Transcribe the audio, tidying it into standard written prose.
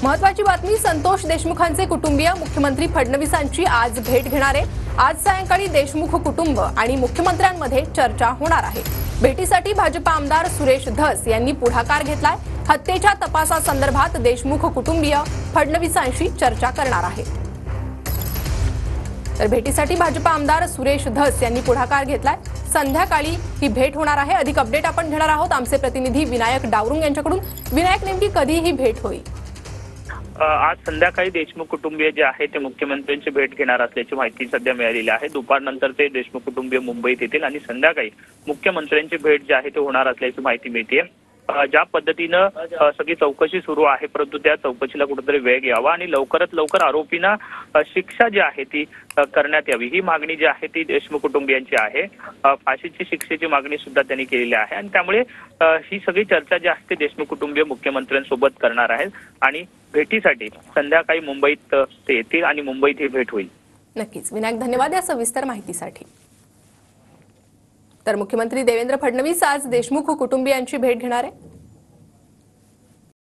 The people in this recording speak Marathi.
महत्त्वाची बातमी, संतोष देशमुखांचे कुटुंबीय मुख्यमंत्री फडणवीसांची आज भेट घेणार आहे। आज सायंकाळी देशमुख कुटुंब आणि मुख्यमंत्र्यांमध्ये चर्चा होणार आहे। भेटीसाठी भाजप आमदार सुरेश धस यांनी पुढाकार घेतलाय। हत्येच्या तपासासंदर्भात देशमुख कुटुंबीय फडणवीसांशी चर्चा करणार आहे। तर भेटीसाठी भाजप आमदार सुरेश धस यांनी पुढाकार घेतलाय। संध्याकाळी ही भेट होणार आहे। अधिक अपडेट आपण घेणार आहोत आमचे प्रतिनिधी विनायक डावरुंग यांच्याकडून। विनायक, नेमकी कधी ही भेट होईल? आज संध्याकाळी देशमुख कुटुंबीय जे आहे ते मुख्यमंत्र्यांची भेट घेणार असल्याची माहिती सध्या मिळालेली आहे। दुपारनंतर ते देशमुख कुटुंबीय मुंबईत येतील आणि संध्याकाळी मुख्यमंत्र्यांची भेट जी आहे ते होणार असल्याची माहिती मिळते। ज्या पद्धतीनं सगळी चौकशी सुरू आहे, परंतु त्या चौकशीला कुठेतरी वेग यावा आणि लवकरात लवकर आरोपींना शिक्षा जी आहे ती करण्यात यावी, ही मागणी जी आहे ती देशमुख कुटुंबियांची आहे। फाशीची शिक्षेची मागणी सुद्धा त्यांनी केलेली आहे आणि त्यामुळे ही सगळी चर्चा जी आहे ती देशमुख कुटुंबीय मुख्यमंत्र्यांसोबत करणार आहेत आणि भेटीसाठी संध्याकाळी मुंबईत ते येतील आणि मुंबईत ही भेट होईल। नक्कीच विनायक, धन्यवाद या सविस्तर माहितीसाठी। तर मुख्यमंत्री देवेंद्र फडणवीस आज देशमुख कुटुंबियांची भेट घेणार आहे।